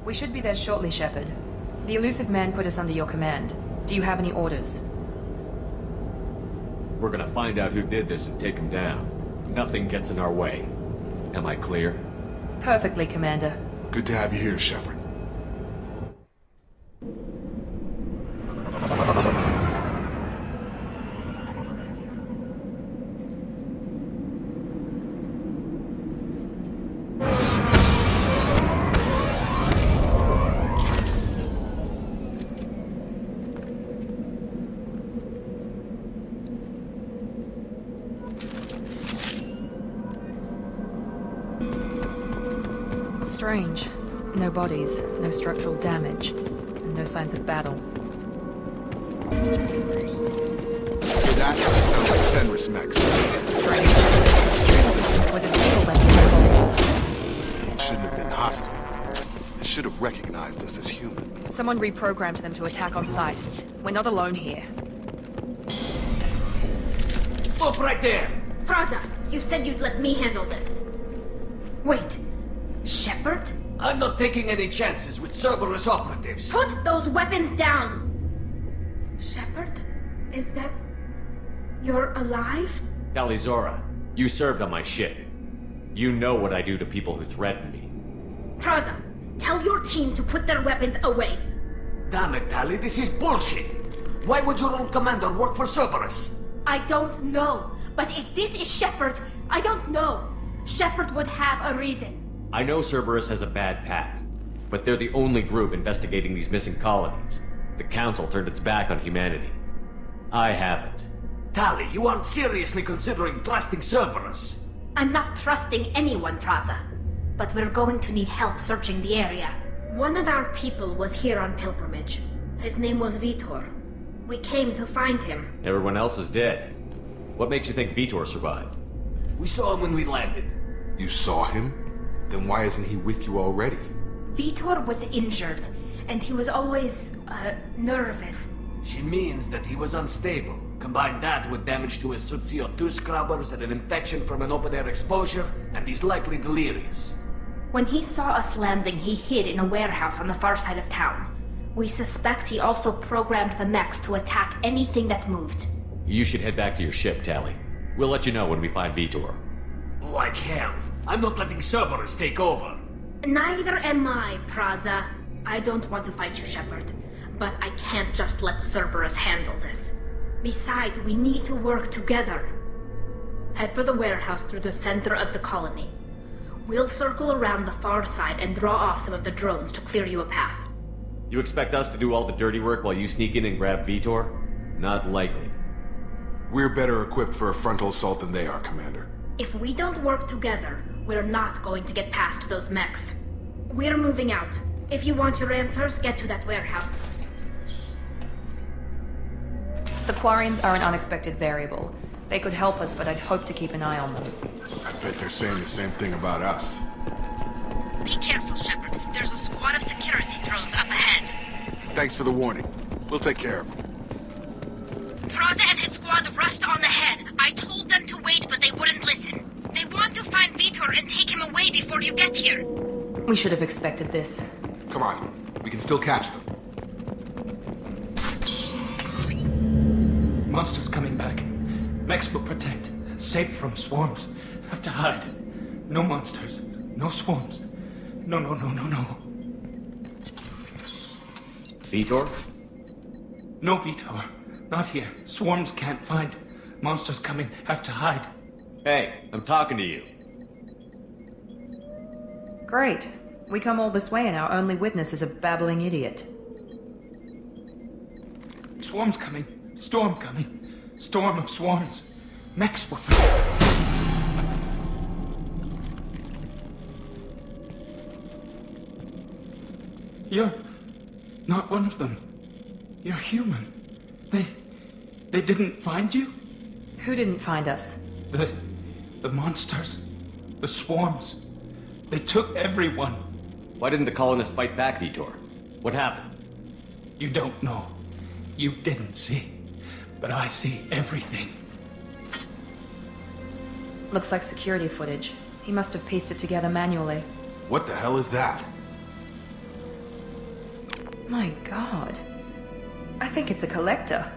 We should be there shortly, Shepard. The elusive man put us under your command. Do you have any orders? We're gonna find out who did this and take him down. Nothing gets in our way. Am I clear? Perfectly, Commander. Good to have you here, Shepard. Strange. No bodies, no structural damage, and no signs of battle. Hear that? Sounds like Fenris mechs. Strange. Transmissions were disabled by the bodies. Shouldn't have been hostile. They should have recognized us as human. Someone reprogrammed them to attack on sight. We're not alone here. Stop right there! Praza, you said you'd let me handle this. Wait. Shepard? I'm not taking any chances with Cerberus operatives. Put those weapons down! Shepard? Is that... You're alive? Talizora, you served on my ship. You know what I do to people who threaten me. Praza, tell your team to put their weapons away. Damn it, Tali, this is bullshit. Why would your own commander work for Cerberus? I don't know. But if this is Shepard, I don't know. Shepard would have a reason. I know Cerberus has a bad past, but they're the only group investigating these missing colonies. The Council turned its back on humanity. I haven't. Tali, you aren't seriously considering trusting Cerberus. I'm not trusting anyone, Praza. But we're going to need help searching the area. One of our people was here on pilgrimage. His name was Vitor. We came to find him. Everyone else is dead. What makes you think Vitor survived? We saw him when we landed. You saw him? Then why isn't he with you already? Vitor was injured, and he was always, nervous. She means that he was unstable. Combine that with damage to his suit CO2 scrubbers and an infection from an open-air exposure, and he's likely delirious. When he saw us landing, he hid in a warehouse on the far side of town. We suspect he also programmed the mechs to attack anything that moved. You should head back to your ship, Tali. We'll let you know when we find Vitor. Like hell. I'm not letting Cerberus take over. Neither am I, Praza. I don't want to fight you, Shepard. But I can't just let Cerberus handle this. Besides, we need to work together. Head for the warehouse through the center of the colony. We'll circle around the far side and draw off some of the drones to clear you a path. You expect us to do all the dirty work while you sneak in and grab Vitor? Not likely. We're better equipped for a frontal assault than they are, Commander. If we don't work together, we're not going to get past those mechs. We're moving out. If you want your answers, get to that warehouse. The Quarians are an unexpected variable. They could help us, but I'd hope to keep an eye on them. I bet they're saying the same thing about us. Be careful, Shepard. There's a squad of security drones up ahead. Thanks for the warning. We'll take care of them. Praza and his squad rushed on ahead. I told them to wait, but they wouldn't listen. They want to find Vitor and take him away before you get here. We should have expected this. Come on. We can still catch them. Monsters coming back. Mechs will protect. Safe from swarms. Have to hide. No monsters. No swarms. No. Vitor? No Vitor. Not here. Swarms can't find. Monsters coming. Have to hide. Hey, I'm talking to you. Great. We come all this way and our only witness is a babbling idiot. Swarms coming. Storm coming. Storm of swarms. Mechs will... You're not one of them. You're human. They didn't find you? Who didn't find us? The monsters. The swarms. They took everyone. Why didn't the colonists fight back, Vitor? What happened? You don't know. You didn't see. But I see everything. Looks like security footage. He must have pieced it together manually. What the hell is that? My god. I think it's a collector.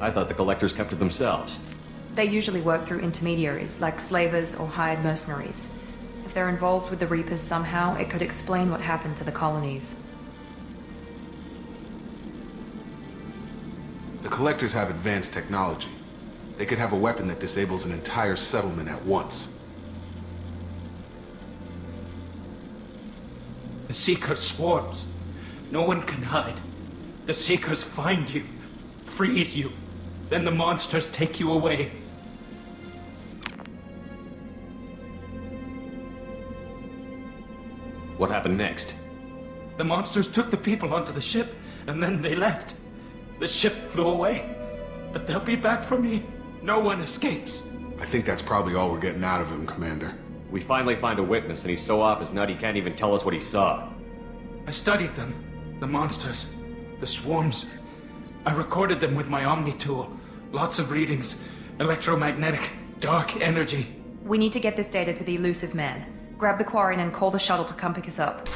I thought the collectors kept to themselves. They usually work through intermediaries, like slavers or hired mercenaries. If they're involved with the Reapers somehow, it could explain what happened to the colonies. The collectors have advanced technology. They could have a weapon that disables an entire settlement at once. The Seeker swarms. No one can hide. The Seekers find you, freeze you. Then the monsters take you away. What happened next? The monsters took the people onto the ship, and then they left. The ship flew away. But they'll be back for me. No one escapes. I think that's probably all we're getting out of him, Commander. We finally find a witness, and he's so off his nut he can't even tell us what he saw. I studied them. The monsters. The swarms. I recorded them with my Omni tool. Lots of readings. Electromagnetic. Dark energy. We need to get this data to the elusive man. Grab the Quarian and call the shuttle to come pick us up.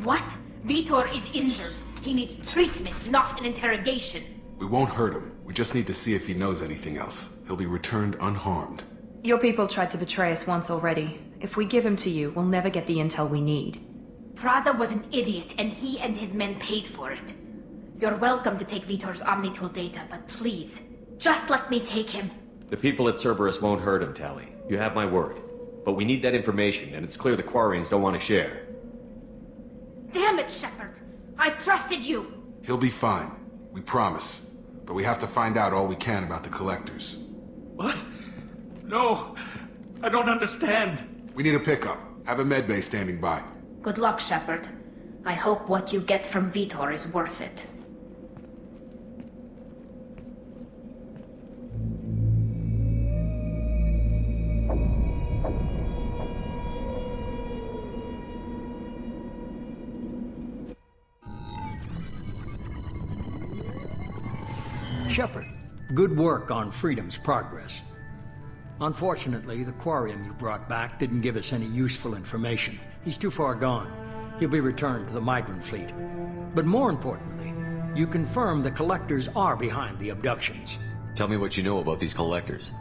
What? Vitor is injured. He needs treatment, not an interrogation. We won't hurt him. We just need to see if he knows anything else. He'll be returned unharmed. Your people tried to betray us once already. If we give him to you, we'll never get the intel we need. Praza was an idiot, and he and his men paid for it. You're welcome to take Vitor's Omnitool data, but please, just let me take him. The people at Cerberus won't hurt him, Tally. You have my word. But we need that information, and it's clear the Quarians don't want to share. Damn it, Shepard! I trusted you! He'll be fine. We promise. But we have to find out all we can about the collectors. What? No. I don't understand. We need a pickup. Have a medbay standing by. Good luck, Shepard. I hope what you get from Vitor is worth it. Shepard, good work on Freedom's progress. Unfortunately, the Quarian you brought back didn't give us any useful information. He's too far gone. He'll be returned to the migrant fleet. But more importantly, you confirm the collectors are behind the abductions. Tell me what you know about these collectors.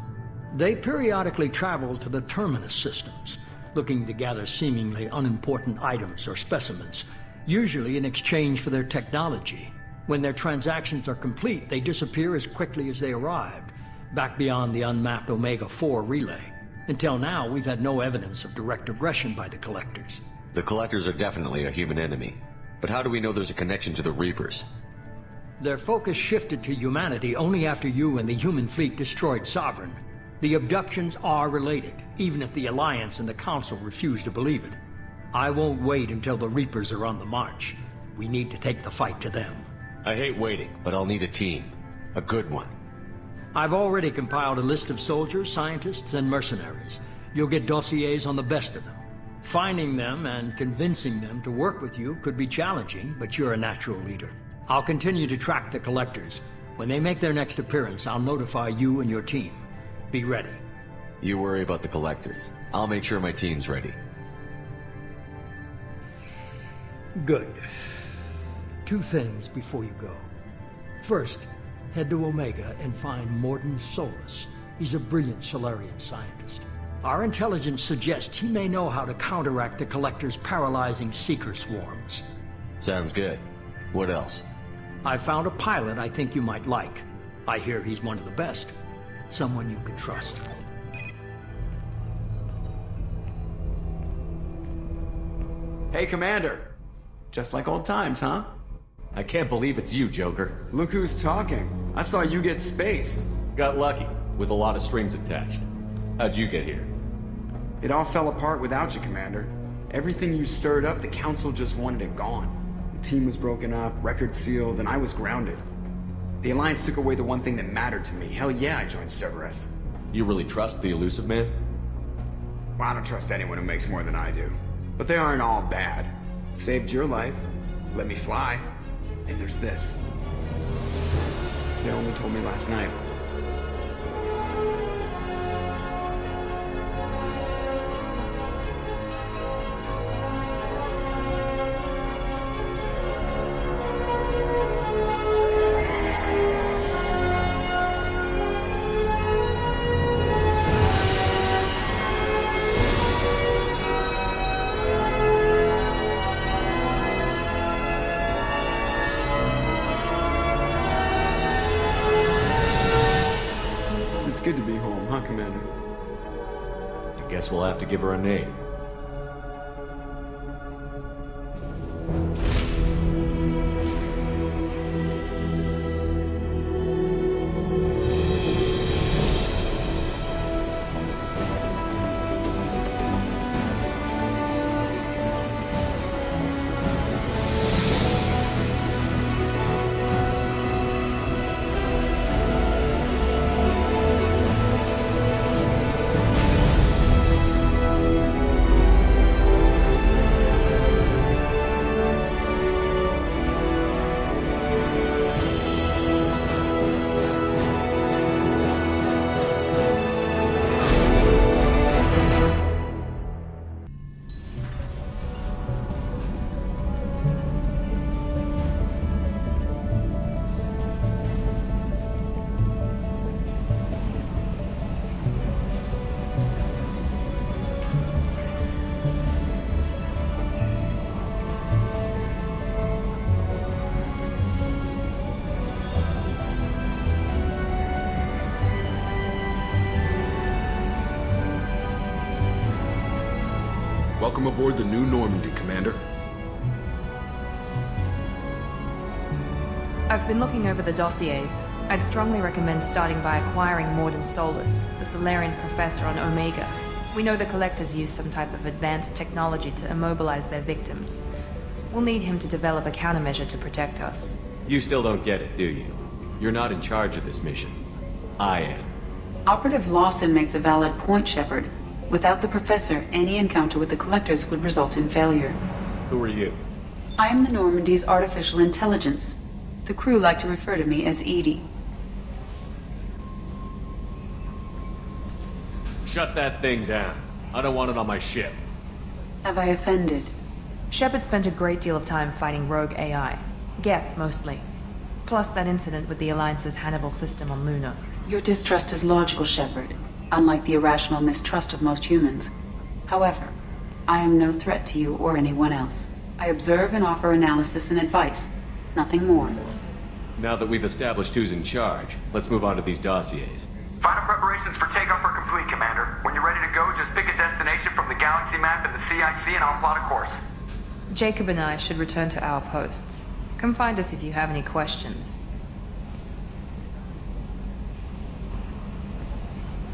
They periodically travel to the Terminus systems, looking to gather seemingly unimportant items or specimens, usually in exchange for their technology. When their transactions are complete, they disappear as quickly as they arrived, back beyond the unmapped Omega-4 relay. Until now, we've had no evidence of direct aggression by the collectors. The collectors are definitely a human enemy. But how do we know there's a connection to the Reapers? Their focus shifted to humanity only after you and the human fleet destroyed Sovereign. The abductions are related, even if the Alliance and the Council refuse to believe it. I won't wait until the Reapers are on the march. We need to take the fight to them. I hate waiting, but I'll need a team. A good one. I've already compiled a list of soldiers, scientists, and mercenaries. You'll get dossiers on the best of them. Finding them and convincing them to work with you could be challenging, but you're a natural leader. I'll continue to track the collectors. When they make their next appearance, I'll notify you and your team. Be ready. You worry about the collectors. I'll make sure my team's ready. Good. 2 things before you go. First, head to Omega and find Morden Solus. He's a brilliant Solarian scientist. Our intelligence suggests he may know how to counteract the Collector's paralyzing Seeker swarms. Sounds good. What else? I found a pilot I think you might like. I hear he's one of the best. Someone you can trust. Hey, Commander. Just like old times, huh? I can't believe it's you, Joker. Look who's talking. I saw you get spaced. Got lucky, with a lot of strings attached. How'd you get here? It all fell apart without you, Commander. Everything you stirred up, the Council just wanted it gone. The team was broken up, record sealed, and I was grounded. The Alliance took away the one thing that mattered to me. Hell yeah, I joined Cerberus. You really trust the elusive man? Well, I don't trust anyone who makes more than I do. But they aren't all bad. Saved your life, let me fly, and there's this. They only told me last night. Guess we'll have to give her a name. Welcome aboard the new Normandy, Commander. I've been looking over the dossiers. I'd strongly recommend starting by acquiring Morden Solus, the Solarian professor on Omega. We know the Collectors use some type of advanced technology to immobilize their victims. We'll need him to develop a countermeasure to protect us. You still don't get it, do you? You're not in charge of this mission. I am. Operative Lawson makes a valid point, Shepard. Without the Professor, any encounter with the Collectors would result in failure. Who are you? I am the Normandy's artificial intelligence. The crew like to refer to me as Edie. Shut that thing down. I don't want it on my ship. Have I offended? Shepard spent a great deal of time fighting rogue AI. Geth, mostly. Plus that incident with the Alliance's Hannibal system on Luna. Your distrust is logical, Shepard, unlike the irrational mistrust of most humans. However, I am no threat to you or anyone else. I observe and offer analysis and advice. Nothing more. Now that we've established who's in charge, let's move on to these dossiers. Final preparations for takeoff are complete, Commander. When you're ready to go, just pick a destination from the galaxy map and the CIC and I'll plot a course. Jacob and I should return to our posts. Come find us if you have any questions.